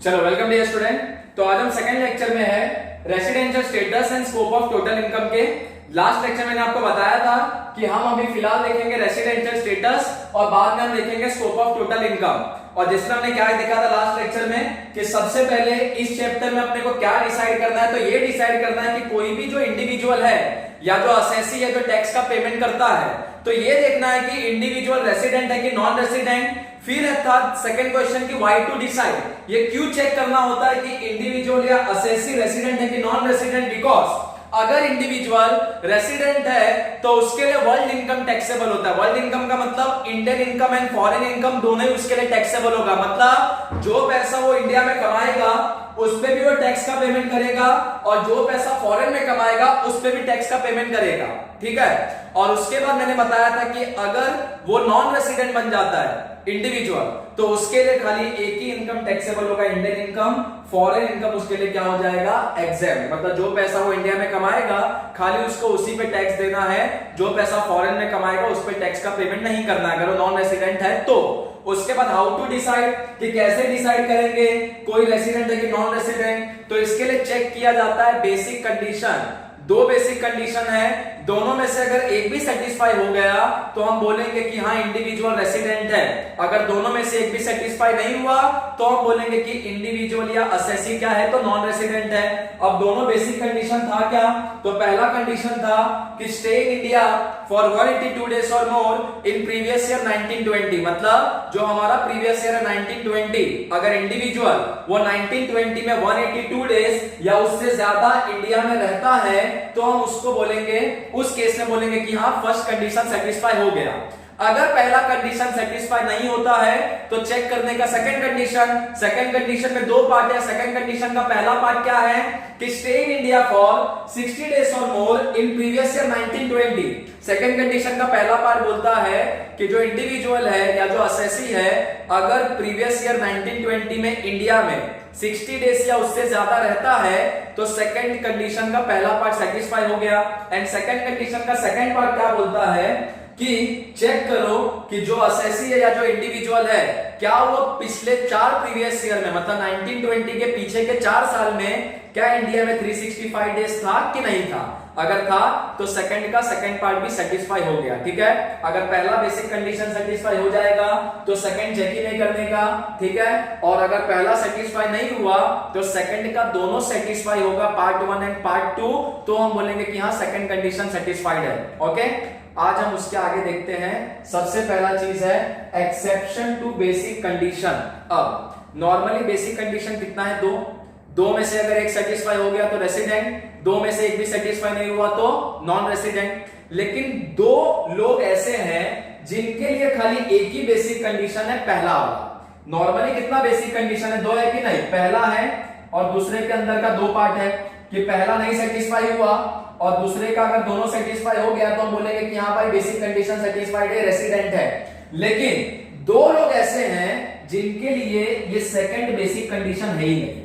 चलो welcome dear student. तो आज हम सेकंड लेक्चर में है residential status and scope of total income के। लास्ट लेक्चर मैंने आपको बताया था कि हम अभी फिलहाल देखेंगे रेसिडेंशियल स्टेटस और बाद में हम देखेंगे स्कोप ऑफ टोटल इनकम। और जिसमें हमने क्या देखा था लास्ट लेक्चर में कि सबसे पहले इस चैप्टर में अपने को क्या डिसाइड करना है, तो ये डिसाइड करना है कि कोई भी जो इंडिविजुअल है या जो असेसी है जो टैक्स का पेमेंट करता है, तो ये देखना है कि इंडिविजुअल रेसिडेंट है कि नॉन रेसिडेंट। फिर था सेकंड क्वेश्चन की व्हाई टू डिसाइड, ये क्यों चेक करना होता है कि इंडिविजुअल या असेसी रेसिडेंट है कि नॉन रेसिडेंट। बिकॉज अगर इंडिविजुअल रेसिडेंट है तो उसके लिए वर्ल्ड इनकम टैक्सेबल होता है। वर्ल्ड इनकम का मतलब Indian income and foreign income दोनों ही उसके लिए टैक्सेबल होगा। मतलब जो पैसा वो इंडिया में कमाएगा उस पे भी वो टैक्स का पेमेंट करेगा और जो पैसा फॉरेन में कमाएगा उस पे भी टैक्स का पेमेंट करेगा। ठीक है। और उसके बाद मैंने बताया था कि अगर वो नॉन रेसिडेंट बन जाता है इंडिविजुअल तो उसके लिए खाली एक ही इनकम टैक्सेबल होगा, इंडियन इनकम। फॉरेन इनकम उसके लिए क्या हो जाएगा, एग्जेम्प्ट। मतलब जो पैसा वो इंडिया में कमाएगा खाली उसको उसी पे टैक्स देना है, जो पैसा फॉरेन में कमाएगा उस पे टैक्स का पेमेंट नहीं करना है अगर वो नॉन रेसिडेंट है तो। उसके बाद हाउ टू डिसाइड, कि कैसे डिसाइड करेंगे कोई रेसिडेंट है कि नॉन रेसिडेंट, तो इसके लिए चेक किया जाता है बेसिक कंडीशन। दो बेसिक कंडीशन है, दोनों में से अगर एक भी सेटिस्फाई हो गया तो हम बोलेंगे कि हाँ इंडिविजुअल रेसिडेंट है। अगर दोनों में से एक भी सेटिस्फाई नहीं हुआ तो हम बोलेंगे कि इंडिविजुअल या असेसी क्या है, तो नॉन रेसिडेंट है। अब दोनों बेसिक कंडीशन था क्या, तो पहला कंडीशन था कि stay in India for 182 days और मोर इन प्रीवियस ईयर 1920। मतलब जो हमारा प्रीवियस ईयर है 1920, अगर इंडिविजुअल वो 1920 में 182 डेज या उससे ज्यादा इंडिया में रहता है तो हम उसको बोलेंगे, उस केस में बोलेंगे कि हाँ फर्स्ट कंडीशन सेटिस्फाई हो गया। अगर पहला कंडीशन सेटिस्फाई नहीं होता है तो चेक करने का सेकंड कंडीशन। सेकंड कंडीशन में दो पार्ट है। सेकंड कंडीशन का पहला पार्ट क्या है कि stay in India for 60 days और more in previous year 1920। Second condition का पहला पार्ट बोलता है कि जो इंडिविजुअल है या जो असेसी है अगर प्रीवियस ईयर 1920 में इंडिया में 60 डेज या उससे ज्यादा रहता है तो सेकंड कंडीशन का पहला पार्ट सेटिस्फाई हो गया। एंड सेकंड कंडीशन का सेकंड पार्ट क्या बोलता है कि चेक करो कि जो असेसी है या जो इंडिविजुअल है क्या वो पिछले 4 प्रीवियस ईयर में मतलब 1920 के पीछे के 4 साल में क्या इंडिया में 365 डेज था कि नहीं था। अगर था तो सेकंड का सेकंड पार्ट भी सेटिस्फाई हो गया। ठीक है। अगर पहला बेसिक कंडीशन सेटिस्फाई हो जाएगा तो सेकंड चेक ही नहीं करने का। ठीक है। और अगर पहला सेटिस्फाई नहीं हुआ तो सेकंड का दोनों सेटिस्फाई होगा, पार्ट 1 एंड पार्ट 2, तो हम बोलेंगे कि हाँ सेकंड कंडीशन सेटिस्फाइड है। ओके। आज हम उसके आगे देखते हैं। सबसे पहला चीज है एक्सेप्शन टू बेसिक कंडीशन। अब नॉर्मली बेसिक कंडीशन कितना है, दो में से अगर एक सेटिस्फाई हो गया तो रेसिडेंट, दो में से एक भी सेटिस्फाई नहीं हुआ तो नॉन रेसिडेंट। लेकिन दो लोग ऐसे हैं जिनके लिए खाली एक ही बेसिक कंडीशन है, पहला वाला। नॉर्मली कितना बेसिक कंडीशन है, दो है कि नहीं, पहला है और दूसरे के अंदर का दो पार्ट है कि पहला नहीं सेटिस्फाई हुआ और दूसरे का अगर दोनों सेटिस्फाई हो गया तो हम बोलेंगे कि हाँ भाई बेसिक कंडीशन सेटिस्फाइड है, रेसिडेंट है। लेकिन दो लोग ऐसे हैं जिनके लिए ये सेकंड बेसिक कंडीशन है ही नहीं,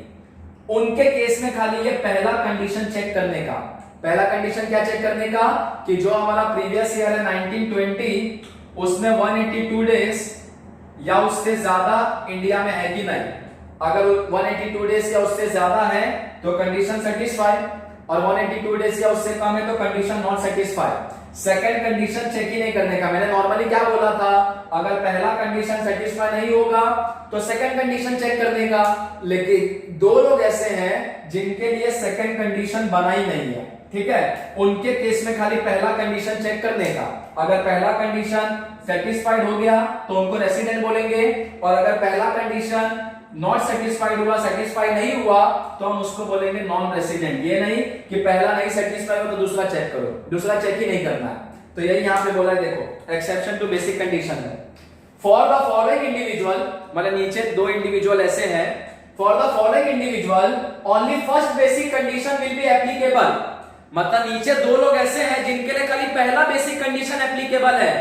उनके केस में खाली ये पहला कंडीशन चेक करने का। पहला कंडीशन क्या चेक करने का कि जो हमारा प्रीवियस ईयर है 1920 उसमें 182 डेज या उससे ज्यादा इंडिया में है कि नहीं। अगर 182 डेज या उससे ज्यादा है तो कंडीशन सेटिस्फाई और 182 डेज या उससे कम है तो condition not satisfy. Second condition check ही नहीं करने का। मैंने नॉर्मली क्या बोला था, अगर पहला कंडीशन सेटिस्फाई नहीं होगा तो सेकंड कंडीशन चेक करने का। लेकिन दो लोग ऐसे हैं जिनके लिए सेकंड कंडीशन बना ही नहीं है। ठीक है। उनके केस में खाली पहला कंडीशन चेक करने का। अगर पहला कंडीशन सेटिस्फाइड हो गया तो उनको रेसिडेंट बोलेंगे और अगर पहला कंडीशन नॉट सेटिस्फाइड हुआ, सेटिस्फाई नहीं हुआ तो हम उसको बोलेंगे नॉन रेसिडेंट। ये नहीं कि पहला नहीं सेटिस्फाई हो तो दूसरा चेक करो, दूसरा चेक ही नहीं करना है। तो यही यहां पे बोला है, देखो एक्सेप्शन टू बेसिक कंडीशन है। फॉर द फॉलोइंग इंडिविजुअल, मतलब नीचे दो इंडिविजुअल ऐसे हैं, for the following individual only first basic condition will be applicable. मतलब नीचे दो लोग ऐसे हैं जिनके लिए खाली पहला बेसिक कंडीशन एप्लीकेबल है।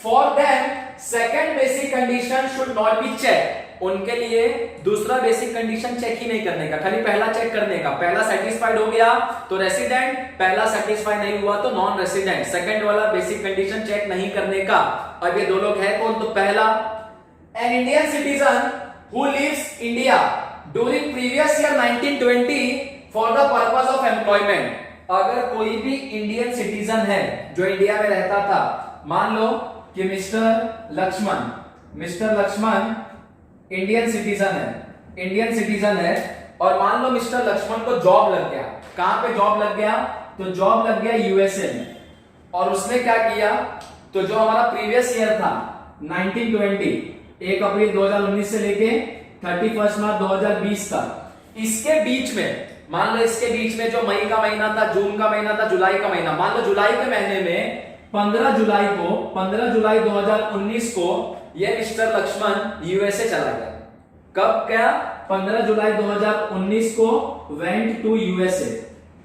For them second basic condition should not be check. उनके लिए दूसरा बेसिक कंडीशन चेक ही नहीं करने का, खाली पहला चेक करने का। पहला सेटिस्फाइड हो गया तो रेसिडेंट, पहला सेटिस्फाई नहीं हुआ तो नॉन रेसिडेंट। सेकंड वाला बेसिक कंडीशन चेक नहीं करने का। अब ये दो लोग हैं कौन, तो पहला an Indian citizen who lives India during previous year 1920 for the purpose of employment. अगर कोई भी इंडियन सिटीजन है जो इंडिया में रहता था, मान लो कि मिस्टर लक्ष्मण इंडियन सिटीजन है और मान लो मिस्टर लक्ष्मण को जॉब लग गया। कहां पे जॉब लग गया? तो जॉब लग गया यूएसए में। और उसने क्या किया, तो जो हमारा प्रीवियस ईयर था 1920, 1 अप्रैल 2019 से लेके 31 मार्च 2020 तक, इसके बीच में मान लो इसके बीच में जो मई का महीना था, जून का महीना था, जुलाई का महीना, मान लो जुलाई के महीने में 15 जुलाई 2019 को यह मिस्टर लक्ष्मण यूएसए चला गया। कब गया? 15 जुलाई 2019 को वेंट टू यूएसए,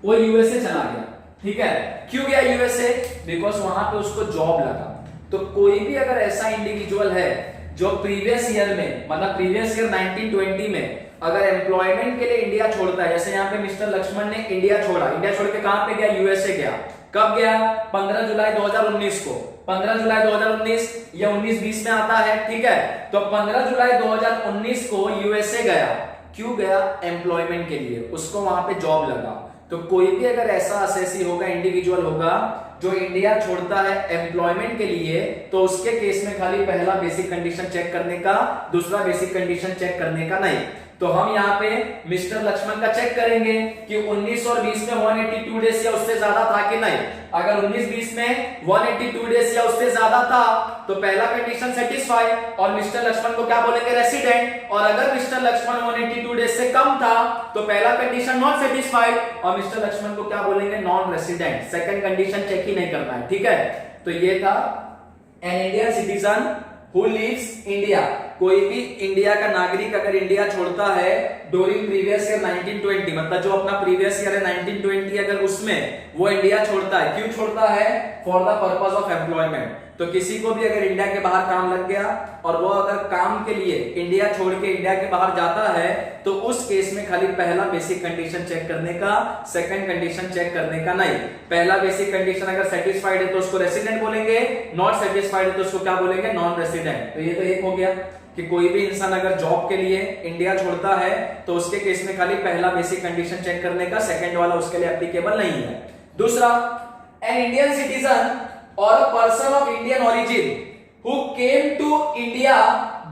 वो यूएसए चला गया। ठीक है, क्यों गया यूएसए? बिकॉज वहां पे उसको जॉब लगा। तो कोई भी अगर ऐसा इंडिविजुअल है जो प्रीवियस ईयर में, मतलब प्रीवियस ईयर 1920 में अगर एम्प्लॉयमेंट के लिए इंडिया छोड़ता है, जैसे यहाँ पे मिस्टर लक्ष्मण ने इंडिया छोड़ा, इंडिया छोड़ के कहां पे गया? यूएसए गया। कब गया? 15 जुलाई 2019 को। 15 जुलाई 2019 या 19-20 में आता है। ठीक है, तो 15 जुलाई 2019 को यूएसए गया। क्यों गया? एम्प्लॉयमेंट के लिए, उसको वहां पे जॉब लगा। तो कोई भी अगर ऐसा असेसी होगा, इंडिविजुअल होगा जो इंडिया छोड़ता है एम्प्लॉयमेंट के लिए, तो उसके केस में खाली पहला बेसिक कंडीशन चेक करने का, दूसरा बेसिक कंडीशन चेक करने का नहीं। तो हम यहाँ पे मिस्टर लक्ष्मण का चेक करेंगे कि 19 और 20 में 182 डेज या उससे ज्यादा था कि नहीं। अगर 19-20 में 182 डेज या उससे ज्यादा था तो पहला कंडीशन सेटिस्फाई और मिस्टर लक्ष्मण को क्या बोलेंगे? रेसिडेंट। और अगर मिस्टर लक्ष्मण 182 डेज से कम था तो पहला कंडीशन नॉट सेटिस्फाइड और मिस्टर लक्ष्मण को क्या बोलेंगे? Non resident. Second condition check ही नहीं करना है। ठीक है, तो ये था an Indian citizen who lives India. कोई भी इंडिया का नागरिक अगर इंडिया छोड़ता है ड्यूरिंग प्रीवियस ईयर 1920, मतलब जो अपना प्रीवियस ईयर है 1920, अगर उसमें वो इंडिया छोड़ता है, क्यों छोड़ता है? For the purpose of employment. तो किसी को भी अगर इंडिया के बाहर काम लग गया और वो अगर काम के लिए इंडिया छोड़ के इंडिया के बाहर जाता है, तो उस केस में खाली पहला बेसिक कंडीशन चेक करने का, सेकंड कंडीशन चेक करने का नहीं। पहला बेसिक कंडीशन अगर सेटिस्फाइड है तो उसको रेसिडेंट बोलेंगे, नॉट सेटिस्फाइड है तो उसको क्या बोलेंगे? Non resident. तो ये तो एक हो गया कि कोई भी इंसान अगर जॉब के लिए इंडिया छोड़ता है तो उसके केस में खाली पहला बेसिक कंडीशन चेक करने का, सेकंड वाला उसके लिए एप्लीकेबल नहीं है। दूसरा, N Indian citizen or a person of Indian origin who came to India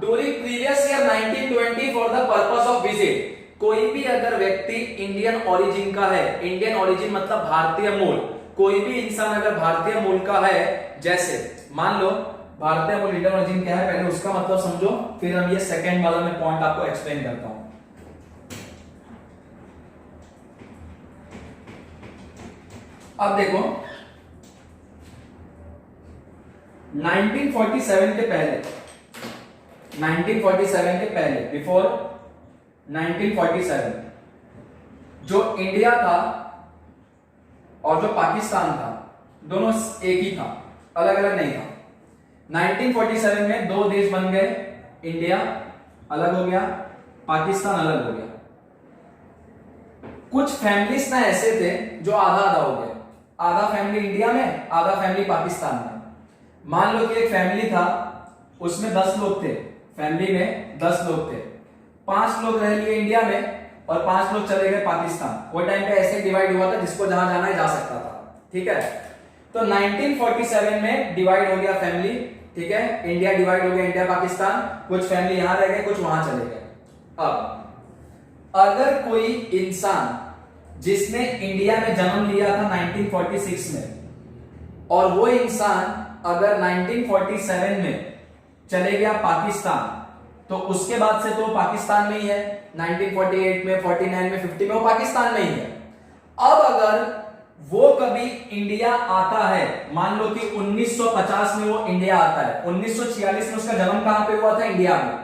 during previous year 1920 for the purpose of visit। कोई भी अगर व्यक्ति इंडियन ओरिजिन का है, इंडियन ओरिजिन मतलब भारतीय मूल, कोई भी इंसान अगर भारतीय मूल का है, जैसे मान लो भारतीय मूल, इंडियन ओरिजिन क्या है पहले उसका मतलब समझो, फिर हम ये सेकंड वाला मैं पॉइंट आपको एक्सप्लेन करता हूं। अब देखो 1947 के पहले बिफोर 1947 जो इंडिया था और जो पाकिस्तान था दोनों एक ही था, अलग अलग नहीं था। 1947 में दो देश बन गए, इंडिया अलग हो गया, पाकिस्तान अलग हो गया। कुछ फैमिलीज ना ऐसे थे जो आधा आधा हो गए, आधा फैमिली इंडिया में, आधा फैमिली पाकिस्तान में। मान लो कि एक फैमिली था, उसमें 10 लोग थे, फैमिली में 10 लोग थे, 5 लोग रह लिए इंडिया में और 5 लोग चले गए पाकिस्तान। वो टाइम पे ऐसे डिवाइड हुआ था, जिसको जहां जाना है जा सकता था। ठीक है, तो 1947 में डिवाइड हो गया फैमिली। ठीक है, इंडिया डिवाइड हो गया, इंडिया पाकिस्तान, कुछ फैमिली यहां रह गए, कुछ वहां चले गए। अब अगर कोई इंसान जिसने इंडिया में जन्म लिया था 1946 में और वो इंसान अगर 1947 में चले गया पाकिस्तान, तो उसके बाद से तो पाकिस्तान में ही है। 1948 में, 49 में, 50 में वो पाकिस्तान में ही है। अब अगर वो कभी इंडिया आता है, मान लो कि 1950 में वो इंडिया आता है, 1946 में उसका जन्म कहां पे हुआ था? इंडिया में।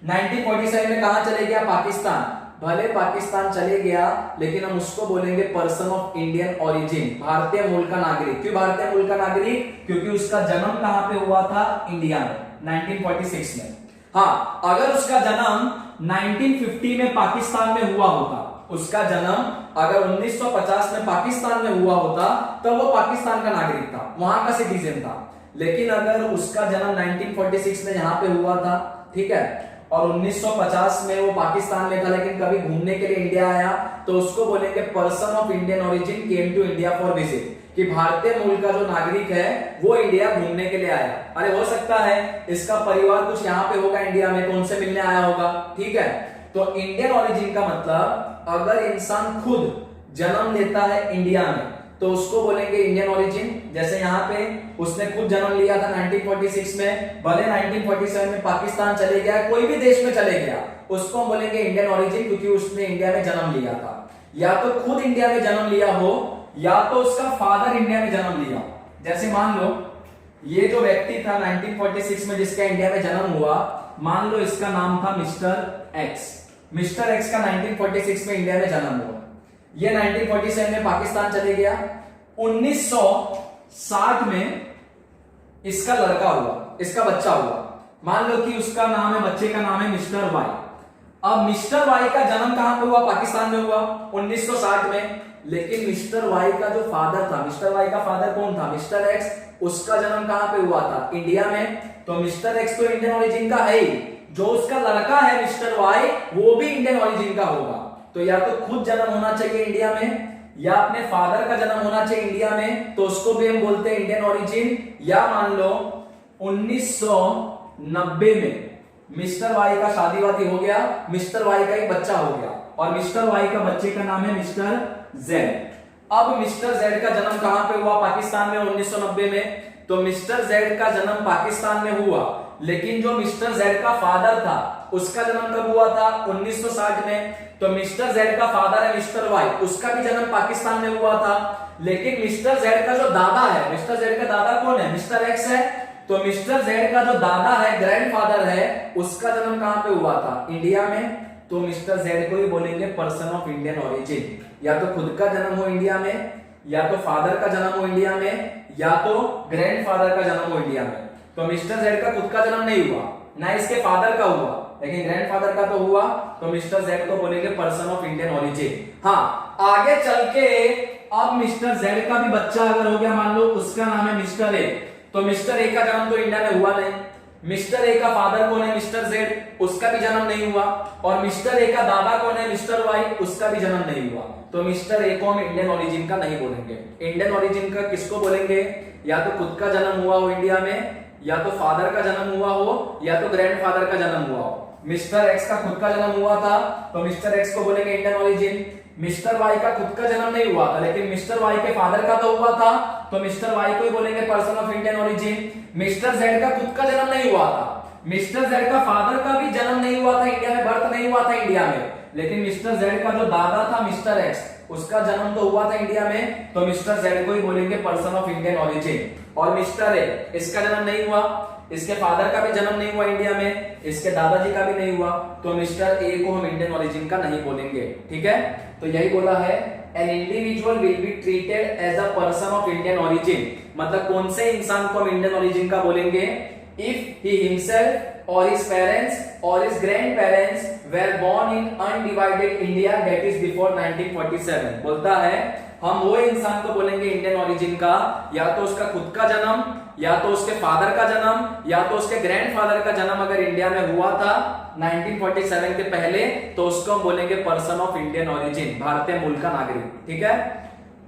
1947 में कहां चले गया? पाकिस्तान। भले पाकिस्तान चले गया, लेकिन हम उसको बोलेंगे पर्सन ऑफ इंडियन ओरिजिन, भारतीय मूल का नागरिक। क्यों भारतीय मूल का नागरिक? क्योंकि उसका जन्म कहां पे हुआ था? इंडिया में, 1946 में। हाँ, अगर उसका जन्म 1950 में पाकिस्तान में हुआ होता, उसका जन्म अगर 1950 में पाकिस्तान में हुआ होता, तो वो पाकिस्तान का नागरिक था, वहां का सिटीजन था। लेकिन अगर उसका जन्म 1946 में यहां पे हुआ था, ठीक है, और 1950 में वो पाकिस्तान में था लेकिन कभी घूमने के लिए इंडिया आया, तो उसको बोलेंगे person of Indian origin came to India for visit, कि भारतीय मूल का जो नागरिक है वो इंडिया घूमने के लिए आया। अरे हो सकता है इसका परिवार कुछ यहाँ पे होगा इंडिया में, तो उनसे मिलने आया होगा, ठीक है। तो इंडियन ओरिजिन का मतलब अगर इंसान खुद जन्म लेता है इंडिया में तो उसको बोलेंगे इंडियन ओरिजिन। जैसे यहाँ पे उसने खुद जन्म लिया था 1946 में, भले 1947 में पाकिस्तान चले गया, कोई भी देश में चले गया, उसको हम बोलेंगे इंडियन ओरिजिन, क्योंकि उसने इंडिया में जन्म लिया था। या तो खुद इंडिया में जन्म लिया हो या तो उसका फादर इंडिया में जन्म लिया। जैसे मान लो ये जो व्यक्ति था 1946 में जिसका इंडिया में जन्म हुआ, मान लो इसका नाम था मिस्टर एक्स। मिस्टर एक्स का 1946 में इंडिया में जन्म हुआ, ये 1947 में पाकिस्तान चले गया, 1960 में इसका लड़का हुआ, इसका बच्चा हुआ। मान लो कि उसका नाम है, बच्चे का नाम है मिस्टर वाई। अब मिस्टर वाई का जन्म कहां पे हुआ? पाकिस्तान में हुआ 1960 में। लेकिन मिस्टर वाई का जो फादर था, मिस्टर वाई का फादर कौन था? मिस्टर एक्स, उसका जन्म कहां पे हुआ था? इंडिया में। तो मिस्टर एक्स तो इंडियन ओरिजिन का है ही, जो उसका लड़का है मिस्टर वाई वो भी इंडियन ओरिजिन का होगा। तो या तो खुद जन्म होना चाहिए इंडिया में या अपने फादर का जन्म होना चाहिए इंडिया में, तो उसको भी हम बोलते हैं इंडियन ओरिजिन। या मान लो 1990 में मिस्टर वाई का शादी वादी हो गया, मिस्टर वाई का एक बच्चा हो गया और मिस्टर वाई का बच्चे का नाम है मिस्टर जेड। अब मिस्टर जेड का जन्म कहां पे हुआ? पाकिस्तान में 1990 में। तो मिस्टर जेड का जन्म पाकिस्तान में हुआ, लेकिन जो मिस्टर जेड का फादर था उसका जन्म कब हुआ था? 1960 में। तो मिस्टर जेड का फादर है मिस्टर वाई, उसका भी जन्म पाकिस्तान में हुआ था। लेकिन मिस्टर जेड का जो दादा है, मिस्टर जेड का दादा कौन है? मिस्टर एक्स है। तो मिस्टर जेड का जो दादा है, ग्रैंडफादर है, उसका जन्म कहां पे हुआ था? इंडिया में। तो मिस्टर जेड को ही बोलेंगे पर्सन ऑफ इंडियन ओरिजिन। या तो खुद का जन्म हो इंडिया में, या तो फादर का जन्म हो इंडिया में, या तो ग्रैंडफादर का जन्म हो इंडिया में। तो मिस्टर जेड का खुद का जन्म नहीं हुआ, ना इसके फादर का हुआ, लेकिन ग्रैंडफादर का तो हुआ, तो मिस्टर जेड को बोलेंगे पर्सन ऑफ इंडियन ओरिजिन। हाँ, आगे चल के अब मिस्टर जेड का भी बच्चा अगर हो गया, मान लो उसका नाम है मिस्टर ए, तो मिस्टर ए का जन्म तो इंडिया में हुआ नहीं। मिस्टर ए का फादर कौन है? मिस्टर जेड, उसका भी जन्म नहीं हुआ। और मिस्टर ए का दादा कौन है? मिस्टर वाई, उसका भी जन्म नहीं हुआ। तो मिस्टर ए को हम इंडियन ओरिजिन का नहीं बोलेंगे। इंडियन ओरिजिन का किसको बोलेंगे? या तो खुद का जन्म हुआ हो इंडिया में, या तो फादर का जन्म हुआ हो, या तो ग्रैंडफादर का जन्म हुआ हो। मिस्टर एक्स का खुद का जन्म हुआ था, तो मिस्टर एक्स को बोलेंगे इंडियन ओरिजिन। मिस्टर वाई का खुद का जन्म नहीं हुआ था, लेकिन मिस्टर वाई के फादर का तो हुआ था, तो मिस्टर वाई को ही बोलेंगे person of Indian origin. Mister Z का खुद का जन्म नहीं हुआ था, मिस्टर जेड का फादर का भी जन्म नहीं हुआ था इंडिया में, बर्थ नहीं हुआ था इंडिया में, लेकिन मिस्टर जेड का जो दादा था मिस्टर एक्स, उसका जन्म तो हुआ था इंडिया में, तो मिस्टर जेड को ही बोलेंगे पर्सन ऑफ इंडियन ओरिजिन। और मिस्टर ए, इसका जन्म नहीं हुआ, इसके फादर का भी जन्म नहीं हुआ इंडिया में, इसके दादाजी का भी नहीं हुआ, तो मिस्टर ए को हम इंडियन ओरिजिन का नहीं बोलेंगे। ठीक है, तो यही बोला है, an individual will be treated as a person of Indian origin. मतलब कौन से इंसान को हम इंडियन ओरिजिन का बोलेंगे? इफ ही हिमसेल्फ और हिज पेरेंट्स और his grandparents were born in undivided India that is before 1947। बोलता है हम वो इंसान को बोलेंगे इंडियन ओरिजिन का, या तो उसका खुद का जन्म, या तो उसके फादर का जन्म, या तो उसके ग्रैंडफादर का जन्म अगर इंडिया में हुआ था 1947 के पहले, तो उसको हम बोलेंगे पर्सन ऑफ इंडियन ओरिजिन, भारतीय मूल का नागरिक। ठीक है,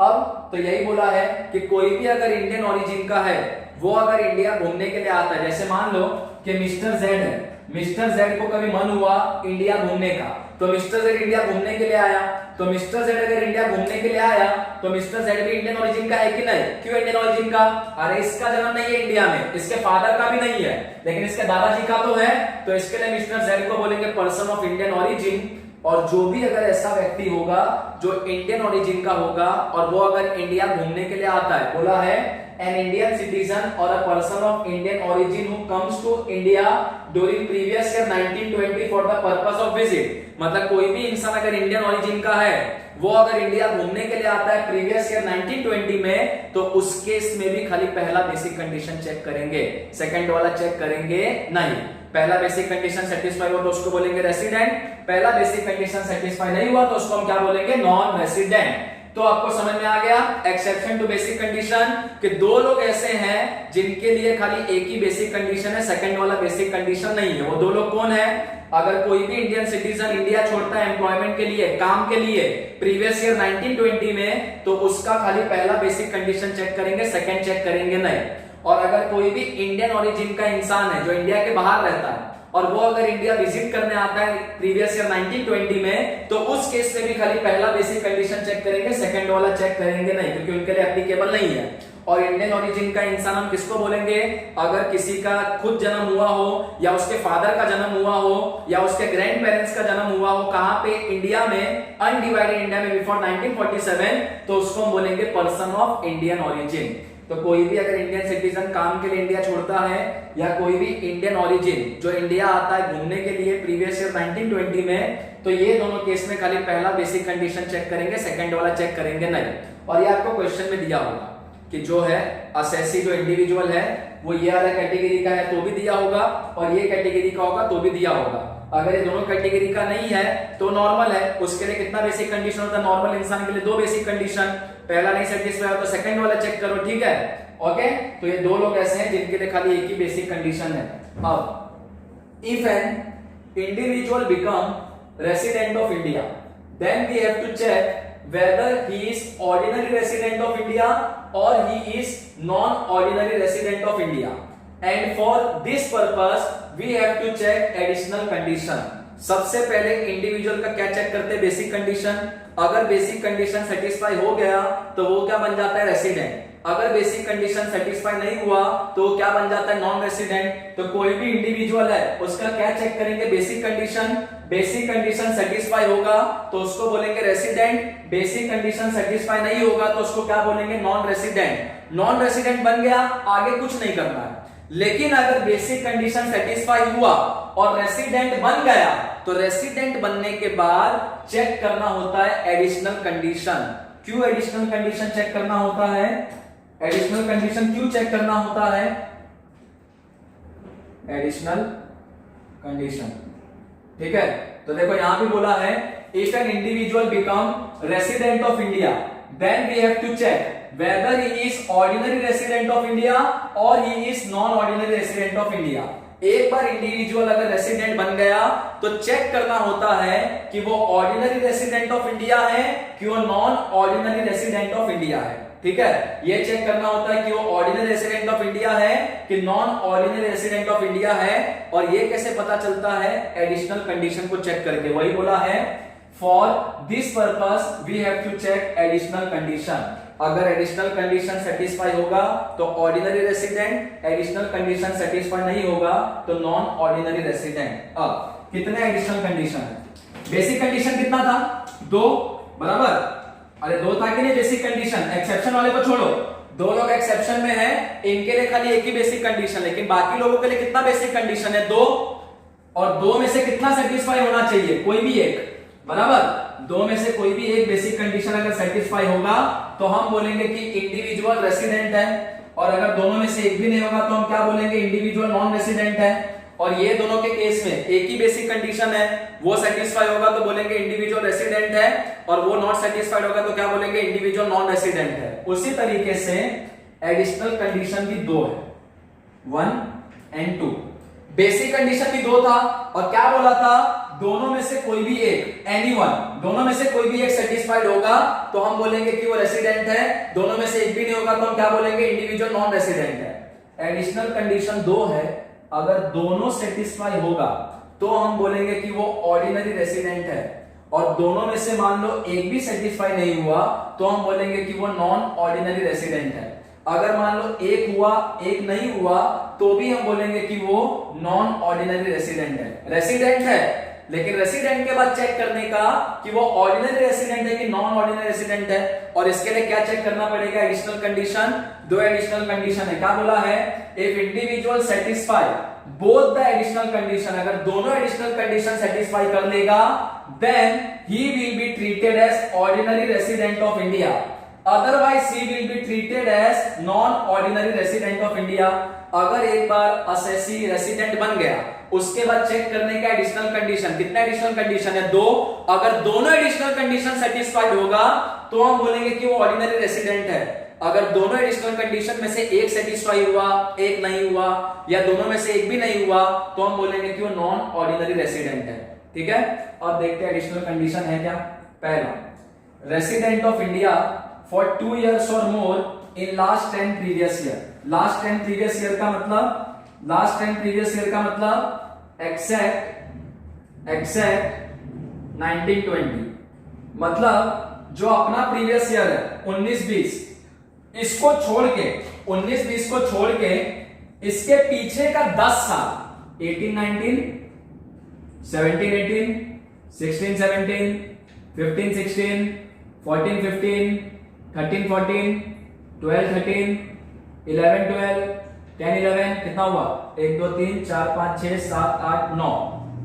अब तो यही बोला है कि कोई भी अगर इंडियन ओरिजिन का है, वो अगर इंडिया घूमने के लिए आता है, जैसे मान लो कि मिस्टर जेड है, मिस्टर जेड को कभी मन हुआ इंडिया घूमने का, तो मिस्टर जेड इंडिया घूमने के लिए आया, तो मिस्टर जेड अगर इंडिया घूमने के लिए आया, तो मिस्टर जेड भी इंडियन ओरिजिन का है कि नहीं? क्यों इंडियन ओरिजिन का? अरे इसका जन्म नहीं है इंडिया में, इसके फादर का भी नहीं है, लेकिन इसके दादाजी का तो है, तो इसके लिए मिस्टर जेड को बोलेंगे पर्सन ऑफ इंडियन ओरिजिन। और जो भी अगर ऐसा व्यक्ति होगा जो इंडियन ओरिजिन का होगा और वो अगर इंडिया घूमने के लिए आता है, बोला है an Indian citizen or a person of Indian origin who comes to India during previous year 1920 for the purpose of visit। मतलब कोई भी इंसान अगर इंडियन ओरिजिन का है, वो अगर इंडिया घूमने के लिए आता है प्रीवियस ईयर 1920 में, तो उस केस में भी खाली पहला बेसिक कंडीशन चेक करेंगे, सेकंड वाला चेक करेंगे नहीं। पहला बेसिक कंडीशन सेटिस्फाई हुआ तो उसको बोलेंगे रेसिडेंट, पहला बेसिक कंडीशन सेटिस्फाई नहीं हुआ तो उसको हम क्या बोलेंगे? Non resident. तो आपको समझ में आ गया एक्सेप्शन टू बेसिक कंडीशन कि दो लोग ऐसे हैं जिनके लिए खाली एक ही बेसिक कंडीशन है, सेकंड वाला बेसिक कंडीशन नहीं है। वो दो लोग कौन है? अगर कोई भी इंडियन सिटीजन इंडिया छोड़ता है एम्प्लॉयमेंट के लिए, काम के लिए प्रीवियस ईयर 1920 में, तो उसका खाली पहला बेसिक कंडीशन चेक करेंगे, सेकंड चेक करेंगे नहीं। और अगर कोई भी इंडियन ओरिजिन का इंसान है जो इंडिया के बाहर रहता है और वो अगर इंडिया विजिट करने आता है प्रीवियस ईयर 1920 में, तो उस केस में भी खाली पहला बेसिक कंडीशन चेक करेंगे, सेकंड वाला चेक करेंगे नहीं, क्योंकि उनके लिए एप्लीकेबल नहीं है। और इंडियन ओरिजिन का इंसान हम किसको बोलेंगे? अगर किसी का खुद जन्म हुआ हो या उसके फादर का जन्म हुआ हो या उसके ग्रैंड पेरेंट्स का जन्म हुआ हो कहां पे? इंडिया में, अनडिवाइडेड इंडिया में बिफोर 1947, तो उसको हम बोलेंगे पर्सन ऑफ इंडियन ओरिजिन। तो कोई भी अगर इंडियन सिटीजन काम के लिए इंडिया छोड़ता है या कोई भी इंडियन ओरिजिन जो इंडिया आता है घूमने के लिए प्रीवियस ईयर 1920 में, तो ये दोनों केस में खाली पहला बेसिक कंडीशन चेक करेंगे, सेकंड वाला चेक करेंगे नहीं। और ये आपको क्वेश्चन में दिया होगा कि जो है असेसी जो इंडिविजुअल है वो ये वाला कैटेगरी का है तो भी दिया होगा, और ये कैटेगरी का होगा तो भी दिया होगा। अगर ये दोनों कैटेगरी का नहीं है तो नॉर्मल है, उसके लिए कितना बेसिक कंडीशन होता है? नॉर्मल इंसान के लिए दो बेसिक कंडीशन, पहला नहीं सेटिस्फाई हो तो सेकंड वाला चेक करो, ठीक है? ओके, तो ये दो लोग ऐसे हैं जिनके लिए खाली एक ही बेसिक कंडीशन है। अब if an individual become resident of India, then we have to check whether he is ordinary resident of India or he is non-ordinary resident of India, and for this purpose we have to check additional condition। सबसे पहले individual का क्या check करते हैं? Basic condition. अगर basic condition satisfy हो गया तो वो क्या बन जाता है? रेसिडेंट। अगर बेसिक कंडीशन सेटिस्फाई नहीं हुआ तो क्या बन जाता है? Non resident. तो कोई भी इंडिविजुअल है उसका क्या चेक करेंगे? Basic condition. Basic condition satisfy होगा तो उसको बोलेंगे रेसिडेंट, बेसिक कंडीशन सेटिस्फाई नहीं होगा तो उसको क्या बोलेंगे? Non resident. नॉन रेसिडेंट बन गया, आगे कुछ नहीं करना है। लेकिन अगर बेसिक कंडीशन सेटिस्फाई हुआ और रेसिडेंट बन गया तो रेसिडेंट बनने के बाद चेक करना होता है एडिशनल कंडीशन। क्यों एडिशनल कंडीशन चेक करना होता है? एडिशनल कंडीशन क्यों चेक करना होता है? एडिशनल कंडीशन, ठीक है? तो देखो यहां भी बोला है if an individual become resident of India then we have to check whether he is ordinary resident of India or he is non-ordinary resident of India। एक बार इंडिविजुअल अगर रेसिडेंट बन गया तो चेक करना होता है कि वो ऑर्डिनरी रेसिडेंट ऑफ इंडिया है कि वो non ordinary resident of India है, ठीक है? ये चेक करना होता है कि वो ऑर्डिनरी रेसिडेंट ऑफ इंडिया है कि non ordinary resident of India है। और ये कैसे पता चलता है? एडिशनल कंडीशन को चेक करके। वही बोला है for this purpose we have to check additional condition. अगर एडिशनल कंडीशन सेटिस्फाई होगा तो ordinary resident, additional condition satisfy नहीं होगा तो नॉन ऑर्डिनरी रेसिडेंट। अब कितने एडिशनल कंडीशन है? बेसिक कंडीशन कितना था? 2, बराबर? अरे 2 था कि नहीं बेसिक कंडीशन? एक्सेप्शन वाले को छोड़ो, 2 लोग एक्सेप्शन में है, इनके लिए खाली एक ही बेसिक कंडीशन, लेकिन बाकी लोगों के लिए कितना बेसिक कंडीशन है? 2। और 2 में से कितना सेटिस्फाई होना चाहिए? कोई भी एक, बराबर? 2 में से कोई भी एक बेसिक कंडीशन अगर सेटिस्फाई होगा तो हम बोलेंगे कि इंडिविजुअल रेसिडेंट है, और अगर दोनों में से एक भी नहीं होगा तो हम क्या बोलेंगे? इंडिविजुअल नॉन रेसिडेंट है। और ये दोनों के केस में एक ही बेसिक कंडीशन है, वो सेटिस्फाई होगा तो बोलेंगे इंडिविजुअल रेसिडेंट है, और वो नॉट सेटिस्फाइड होगा तो क्या बोलेंगे? इंडिविजुअल नॉन रेसिडेंट है। उसी तरीके से एडिशनल कंडीशन भी 2 है, 1 and 2। बेसिक कंडीशन भी 2 था, और क्या बोला था? दोनों में से कोई भी एक, एनीवन, दोनों में से कोई भी एक सेटिस्फाइड होगा तो हम बोलेंगे कि वो रेसिडेंट है। दोनों में से एक भी नहीं होगा तो हम क्या बोलेंगे? इंडिविजुअल नॉन रेसिडेंट है। एडिशनल कंडीशन 2 है, अगर दोनों सेटिस्फाई होगा तो हम बोलेंगे कि वो ऑर्डिनरी रेसिडेंट है, और दोनों में से मान लो एक भी सेटिस्फाई नहीं हुआ तो हम बोलेंगे कि वो नॉन ऑर्डिनरी रेसिडेंट है। अगर मान लो एक हुआ एक नहीं हुआ तो भी हम बोलेंगे कि वो नॉन ऑर्डिनरी रेसिडेंट है। रेसिडेंट है, लेकिन रेसिडेंट के बाद चेक करने का कि वो ऑर्डिनरी रेसिडेंट है कि नॉन ऑर्डिनरी रेसिडेंट है, और इसके लिए क्या चेक करना पड़ेगा? Additional condition. 2 एडिशनल कंडीशन है। क्या बोला है? If individual satisfy both the additional condition, अगर दोनों एडिशनल कंडीशन सेटिस्फाई कर लेगा then he will be treated as ordinary resident of India, otherwise he will be treated as non ordinary resident of India. अगर एक बार assessee resident बन गया उसके बाद चेक करने का एडिशनल कंडीशन, कितना एडिशनल कंडीशन है? 2। अगर दोनों एडिशनल कंडीशन सेटिस्फाइड होगा तो हम बोलेंगे कि वो ऑर्डिनरी रेसिडेंट है। अगर दोनों एडिशनल कंडीशन में से एक सेटिस्फाई हुआ, एक नहीं हुआ, या दोनों में से एक भी नहीं हुआ, तो हम बोलेंगे कि वो नॉन ऑर्डिनरी रेसिडेंट है। ठीक है, अब देखते हैं एडिशनल कंडीशन है क्या। पहला, resident of India for 2 years और more in last 10 previous year। Last 10 previous year का मतलब एक्सेप्ट 1920, मतलब जो अपना प्रीवियस ईयर है 19-20, इसको छोड़ के 19-20 को छोड़ के इसके पीछे का 10 साल 18-19, 17-18, 16-17, 15-16, 14-15, 13-14, 12-13, 11-12, 10-11, कितना हुआ? 1 2 3 4 5 6 7 8 9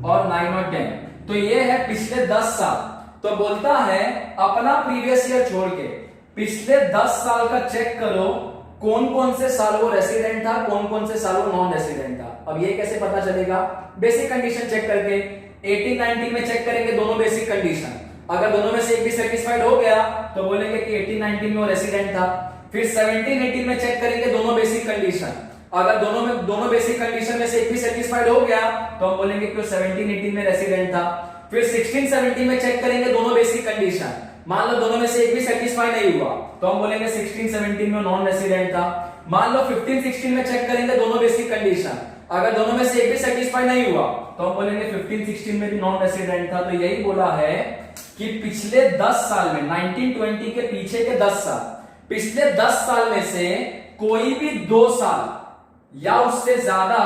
और 9 और 10। तो ये है पिछले 10 साल। तो बोलता है अपना प्रीवियस ईयर छोड़ के पिछले 10 साल का चेक करो, कौन कौन से साल वो रेसिडेंट था, कौन कौन से साल वो नॉन रेसिडेंट था। अब ये कैसे पता चलेगा? बेसिक कंडीशन चेक करके 18-19 में चेक करेंगे दोनों बेसिक कंडीशन। अगर दोनों में से एक भी सेटिस्फाइड हो गया तो बोलेंगे कि 18-19 में वो रेसिडेंट था। फिर 17-18 में चेक करेंगे दोनों बेसिक कंडीशन। अगर दोनों बेसिक कंडीशन में से एक भी सेटिस्फाइड हो गया तो हम बोलेंगे कि वो 17-18 में रेसिडेंट था। फिर 16-17 में चेक करेंगे दोनों बेसिक कंडीशन। मान लो दोनों में से एक भी सेटिस्फाई नहीं हुआ तो हम बोलेंगे 16-17 में नॉन रेसिडेंट था। मान लो 15-16 में चेक करेंगे दोनों बेसिक कंडीशन। अगर दोनों में से एक भी सेटिस्फाई नहीं हुआ तो हम बोलेंगे 15-16 में भी नॉन रेसिडेंट था। तो यही बोला है कि पिछले 10 साल में 1920 के पीछे के 10 साल, पिछले 10 साल में से कोई भी 2 साल या उससे ज्यादा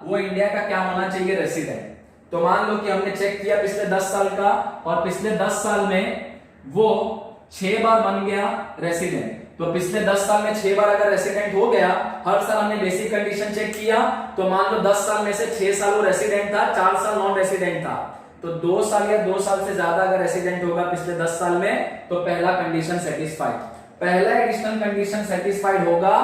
वो इंडिया का क्या होना चाहिए? रेसिडेंट। तो मान लो कि हमने चेक किया पिछले 10 साल का और पिछले 10 साल में वो 6 बार बन गया रेसिडेंट। तो पिछले 10 साल में 6 बार अगर रेसिडेंट हो गया, हर साल हमने बेसिक कंडीशन चेक किया, तो मान लो 10 साल में से 6 साल वो रेसिडेंट था, 4 साल नॉन रेसिडेंट था। तो 2 साल या 2 साल से ज्यादा अगर रेसिडेंट होगा पिछले 10 साल में तो पहला कंडीशन सेटिस्फाइड। पहला एडिशनल कंडीशन सेटिस्फाइड होगा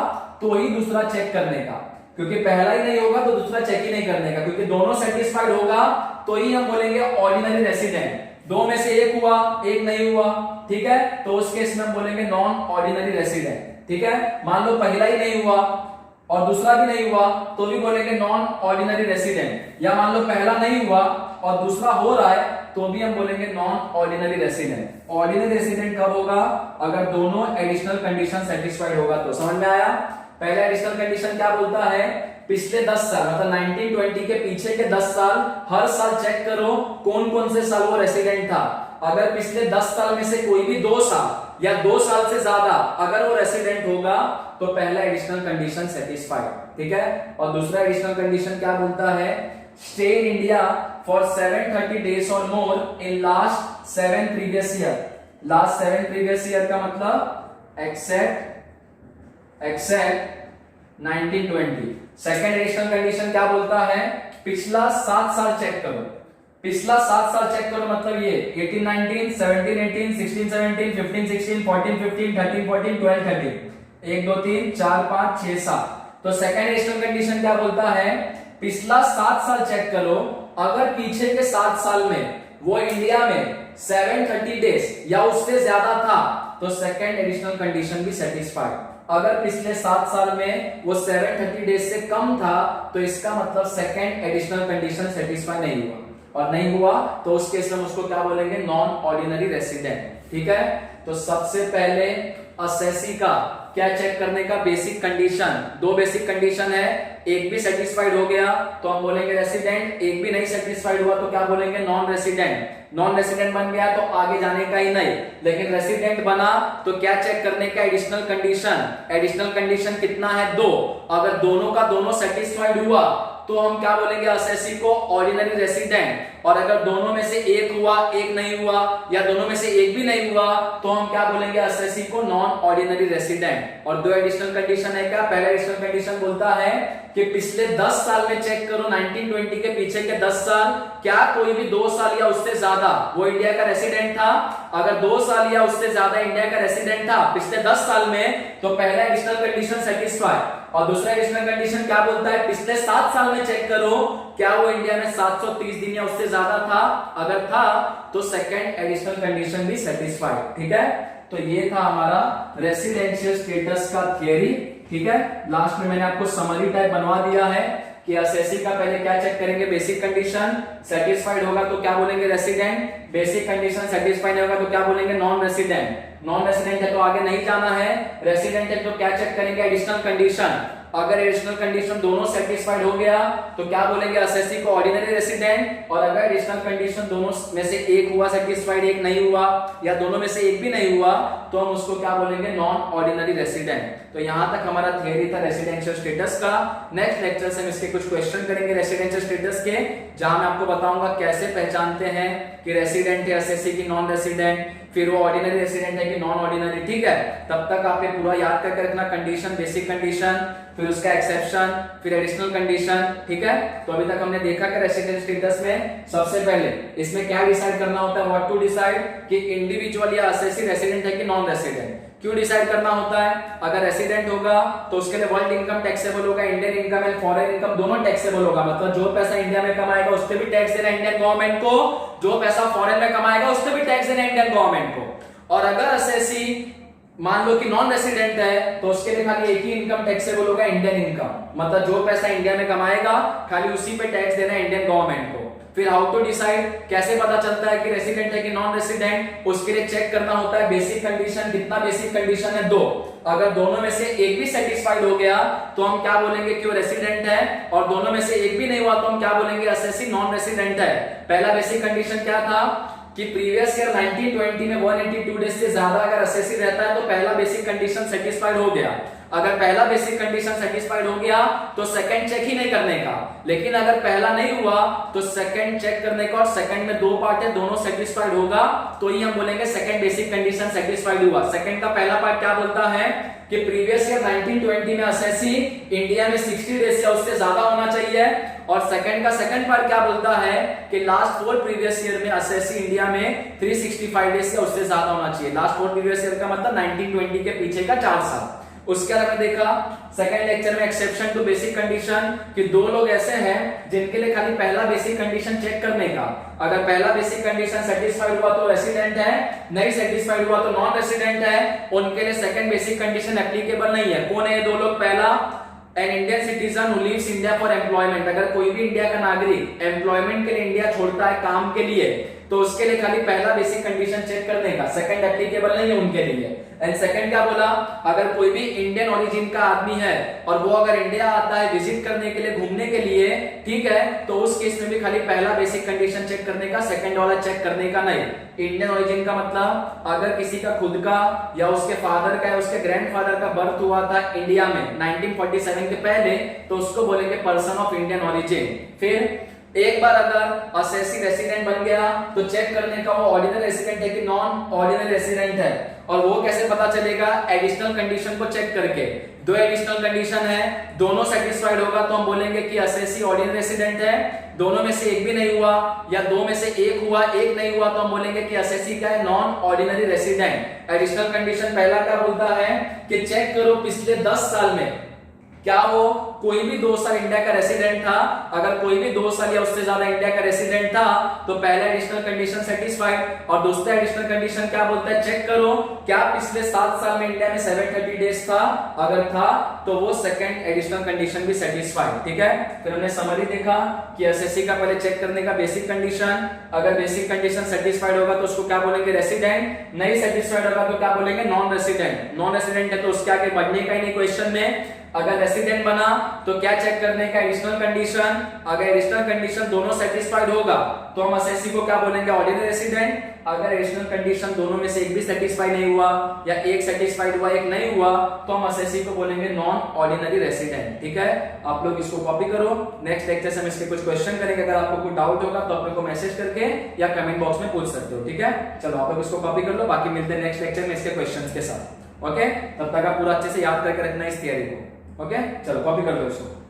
तो ही दूसरा चेक करने का, क्योंकि पहला ही नहीं होगा तो दूसरा चेक ही नहीं करने का, क्योंकि दोनों सेटिस्फाइड होगा तो ही हम बोलेंगे ऑर्डिनरी रेसिडेंट। 2 में से एक हुआ, एक नहीं हुआ, ठीक है, तो उस केस में हम बोलेंगे नॉन ऑर्डिनरी रेसिडेंट। ठीक है, मान लो पहला ही नहीं हुआ और दूसरा भी नहीं हुआ तो भी बोलेंगे नॉन ऑर्डिनरी रेसिडेंट। या मान लो पहला नहीं हुआ और दूसरा हो रहा है तो भी हम बोलेंगे non ordinary resident. Ordinary resident कब होगा? अगर दोनों एडिशनल कंडीशन सेटिस्फाइड होगा। तो समझ में आया? पहला एडिशनल कंडीशन क्या बोलता है? पिछले 10 साल मतलब 1920 के पीछे के 10 साल, हर साल चेक करो कौन कौन से साल वो रेसिडेंट था। अगर पिछले 10 साल में से कोई भी 2 साल या 2 साल से ज्यादा अगर वो रेसिडेंट होगा तो पहला एडिशनल कंडीशन सेटिस्फाइड। ठीक है, और दूसरा एडिशनल कंडीशन क्या बोलता है? Stay in India for 730 days और more in last 7 previous year। Last 7 previous year का मतलब एक्सेप्ट 1920। सेकंड एडिशनल कंडीशन क्या बोलता है? पिछला 7 साल चेक करो। पिछला 7 साल चेक करो मतलब ये 18-19, 17-18, 16-17, 15-16, 14-15, 13-14, 12-13, 1 2 3 4 5 6 7। तो सेकंड एडिशनल कंडीशन क्या बोलता है? पिछला 7 साल चेक करो, अगर पीछे के 7 साल में वो इंडिया में 730 days या उससे ज्यादा था तो सेकंड एडिशनल कंडीशन भी सेटिस्फाइड। अगर पिछले 7 साल में वो 730 days से कम था तो इसका मतलब सेकंड एडिशनल कंडीशन सेटिस्फाई नहीं हुआ, और नहीं हुआ तो उस केस में उसको क्या बोलेंगे? Non ordinary resident. ठीक है, तो सबसे पहले असेसी का क्या चेक करने का? Basic condition. 2 बेसिक कंडीशन है, एक भी सेटिस्फाइड हो गया तो हम बोलेंगे रेसिडेंट, एक भी नहीं सेटिस्फाइड हुआ तो क्या बोलेंगे? Non resident. नॉन रेसिडेंट बन गया तो आगे जाने का ही नहीं, लेकिन रेसिडेंट बना तो क्या चेक करने का? Additional condition. एडिशनल कंडीशन कितना है? 2। अगर दोनों का दोनों सेटिस्फाइड हुआ तो हम क्या बोलेंगे? असेसी को ऑर्डिनरी रेसिडेंट। और अगर दोनों में से एक हुआ, एक नहीं हुआ, या दोनों में से एक भी नहीं हुआ तो हम क्या बोलेंगे? असेसी को नॉन ऑर्डिनरी रेसिडेंट। और 2 एडिशनल कंडीशन है क्या? पहला एडिशनल कंडीशन बोलता है कि पिछले 10 साल में चेक करो, 1920 के पीछे के 10 साल, क्या कोई भी 2 साल या उससे ज्यादा वो इंडिया का रेसिडेंट था? अगर 2 साल या उससे ज्यादा इंडिया का रेसिडेंट था पिछले 10 साल में तो पहला एडिशनल कंडीशन सेटिस्फाई। और दूसरा एडिशनल कंडीशन क्या बोलता है? पिछले 7 साल में चेक करो, क्या वो इंडिया में 730 दिन या उससे ज्यादा था? अगर था तो सेकंड एडिशनल कंडीशन भी सेटिस्फाइड। ठीक है, तो ये था हमारा रेसिडेंशियल स्टेटस का थियरी। ठीक है, लास्ट में मैंने आपको समरी टाइप बनवा दिया है कि एसएससी का पहले क्या चेक करेंगे, बेसिक कंडीशन सेटिस्फाइड होगा तो क्या बोलेंगे रेसिडेंट, बेसिक कंडीशन सेटिस्फाइड होगा तो क्या बोलेंगे नॉन रेसिडेंट, नॉन रेसिडेंट है तो आगे नहीं जाना है, रेसिडेंट है तो क्या चेक करेंगे एडिशनल कंडीशन, अगर एडिशनल कंडीशन दोनों सेटिस्फाइड हो गया तो क्या बोलेंगे एसएससी को ऑर्डिनरी रेसिडेंट, और अगर एडिशनल कंडीशन दोनों में से एक हुआ सेटिस्फाइड एक नहीं हुआ या दोनों में से एक भी नहीं हुआ तो हम उसको क्या बोलेंगे नॉन ऑर्डिनरी रेसिडेंट। तो यहां तक हमारा थियरी था रेसिडेंशियल स्टेटस का। नेक्स्ट लेक्चर से हम इसके कुछ क्वेश्चन करेंगे रेसिडेंशियल स्टेटस के, जहां मैं आपको बताऊंगा कैसे पहचानते हैं कि रेसिडेंट है एसएससी की नॉन रेसिडेंट, फिर वो ऑर्डिनरी रेसिडेंट है कि नॉन ऑर्डिनरी। ठीक है, तब तक आपने पूरा याद करके रखना, कंडीशन, बेसिक कंडीशन, फिर उसका एक्सेप्शन, फिर एडिशनल कंडीशन। ठीक है, तो अभी तक हमने देखा कि रेसिडेंट स्टेटस में सबसे पहले इसमें क्या डिसाइड करना होता है, व्हाट टू डिसाइड कि इंडिविजुअल या एसएससी रेसिडेंट है कि नॉन रेसिडेंट। क्यों डिसाइड करना होता है, अगर रेसिडेंट होगा तो उसके लिए वर्ल्ड इनकम टैक्सेबल होगा, Indian income and foreign income दोनों टैक्सेबल होगा, मतलब जो पैसा इंडिया में कमाएगा उस पे भी टैक्स देना इंडियन गवर्नमेंट को, जो पैसा फॉरेन में कमाएगा उस पे भी टैक्स देना इंडियन गवर्नमेंट को। और अगर एसएससी मान लो कि नॉन रेसिडेंट है तो उसके लिए खाली एक ही इनकम टैक्सेबल होगा, इंडियन इनकम, मतलब जो पैसा इंडिया में कमाएगा खाली उसी पे टैक्स देना इंडियन गवर्नमेंट को। फिर हाउ टू डिसाइड, कैसे पता चलता है कि रेसिडेंट है कि नॉन रेसिडेंट, उसके लिए चेक करना होता है बेसिक कंडीशन, कितना बेसिक कंडीशन है, 2। अगर दोनों में से एक भी सेटिस्फाइड हो गया तो हम क्या बोलेंगे कि वो रेसिडेंट है, और दोनों में से एक भी नहीं हुआ तो हम क्या बोलेंगे एसएससी नॉन रेसिडेंट है। पहला बेसिक कंडीशन क्या था कि प्रीवियस ईयर 1920 में 182 डेज से ज्यादा अगर एसएससी रहता है तो पहला बेसिक कंडीशन सेटिस्फाइड हो गया। अगर पहला बेसिक कंडीशन सेटिस्फाइड हो गया तो सेकंड चेक ही नहीं करने का, लेकिन अगर पहला नहीं हुआ तो सेकंड चेक करने का, और सेकंड में 2 पार्ट है दोनों सेटिस्फाइड होगा तो ही हम बोलेंगे सेकंड बेसिक कंडीशन सेटिस्फाइड हुआ। सेकंड का पहला पार्ट क्या बोलता है कि प्रीवियस ईयर 1920 में एसएससी इंडिया में 60 डेज या उससे ज्यादा होना चाहिए, और सेकंड का सेकंड पार्ट क्या बोलता है कि लास्ट 4 प्रीवियस ईयर में एसएससी इंडिया में 365 डेज या उससे ज्यादा होना चाहिए। लास्ट 4 प्रीवियस ईयर का मतलब 1920 के पीछे का 4 साल। उसके अलावा देखा सेकंड लेक्चर में एक्सेप्शन टू बेसिक कंडीशन कि 2 लोग ऐसे हैं जिनके लिए खाली पहला बेसिक कंडीशन चेक करने का, अगर पहला बेसिक कंडीशन सेटिस्फाइड हुआ तो रेसिडेंट है, नहीं सेटिस्फाइड हुआ तो नॉन रेसिडेंट है, उनके लिए सेकंड बेसिक कंडीशन एप्लीकेबल नहीं है। कौन है ये 2 लोग, पहला an Indian citizen who lives India for employment, अगर कोई भी इंडिया का नागरिक एम्प्लॉयमेंट के लिए इंडिया छोड़ता है काम के लिए तो उसके लिए खाली पहला बेसिक कंडीशन चेक करने का, सेकंड एप्लीकेबल नहीं है उनके लिए। एंड सेकंड क्या बोला, अगर कोई भी इंडियन ओरिजिन का आदमी है और वो अगर इंडिया आता है विजिट करने के लिए, घूमने के लिए, ठीक है, तो उस केस में भी खाली पहला बेसिक कंडीशन चेक करने का, सेकंड वाला चेक करने का नहीं। इंडियन ओरिजिन का मतलब अगर किसी का खुद का या उसके फादर का या उसके ग्रैंडफादर का बर्थ हुआ था इंडिया में 1947 के पहले तो उसको बोलेंगे पर्सन ऑफ इंडियन ओरिजिन। फिर एक बार अगर एसएससी रेसिडेंट बन गया तो चेक करने का वो ऑर्डिनरी रेसिडेंट है कि नॉन ऑर्डिनरी रेसिडेंट है, और वो कैसे पता चलेगा, एडिशनल कंडीशन को चेक करके। 2 एडिशनल कंडीशन है, दोनों सेटिस्फाइड होगा तो हम बोलेंगे कि एसएससी ऑर्डिनरी रेसिडेंट है, दोनों में से एक भी नहीं हुआ या 2 में से एक हुआ एक नहीं हुआ तो हम बोलेंगे कि एसएससी का है non ordinary resident. Additional condition पहला क्या बोलता है कि चेक करो पिछले 10 साल में क्या वो कोई भी 2 साल इंडिया का रेसिडेंट था, अगर कोई भी 2 साल या उससे ज्यादा इंडिया का रेसिडेंट था तो पहला एडिशनल कंडीशन सेटिस्फाइड, और दूसरा एडिशनल कंडीशन क्या बोलता है, चेक करो क्या पिछले 7 साल में इंडिया में 730 डेज था, अगर था तो वो सेकंड एडिशनल कंडीशन भी सेटिस्फाइड। ठीक है, फिर हमने समरी देखा कि एसएससी का पहले चेक करने का बेसिक कंडीशन, अगर बेसिक कंडीशन सेटिस्फाइड होगा तो उसको क्या बोलेंगे रेसिडेंट, नहीं सेटिस्फाइड होगा तो क्या बोलेंगे नॉन रेसिडेंट। नॉन रेसिडेंट है तो उसके आगे बढ़ने का ही नहीं क्वेश्चन में। अगर रेसिडेंट बना तो क्या चेक करने का, एडिशनल कंडीशन, अगर एडिशनल कंडीशन दोनों सेटिस्फाइड होगा तो हम एसएससी को क्या बोलेंगे ऑर्डिनरी रेसिडेंट। अगर एडिशनल कंडीशन दोनों में से एक भी सेटिस्फाई नहीं हुआ या एक सेटिस्फाइड हुआ एक नहीं हुआ तो हम एसएससी को बोलेंगे नॉन ऑर्डिनरी रेसिडेंट। ठीक है, आप लोग इसको कॉपी करो, नेक्स्ट लेक्चर से हम इसके कुछ क्वेश्चन करेंगे, अगर आपको कोई डाउट होगा तो आप लोग को मैसेज करके या कमेंट बॉक्स में पूछ सकते हो। ठीक है, चलो आप लोग इसको कॉपी कर लो, बाकी मिलते हैं नेक्स्ट लेक्चर में इसके क्वेश्चंस के साथ। ओके, तब तक आप पूरा अच्छे से याद करके रखना इस थियरी को। ओके, चलो कॉपी कर लो इसको।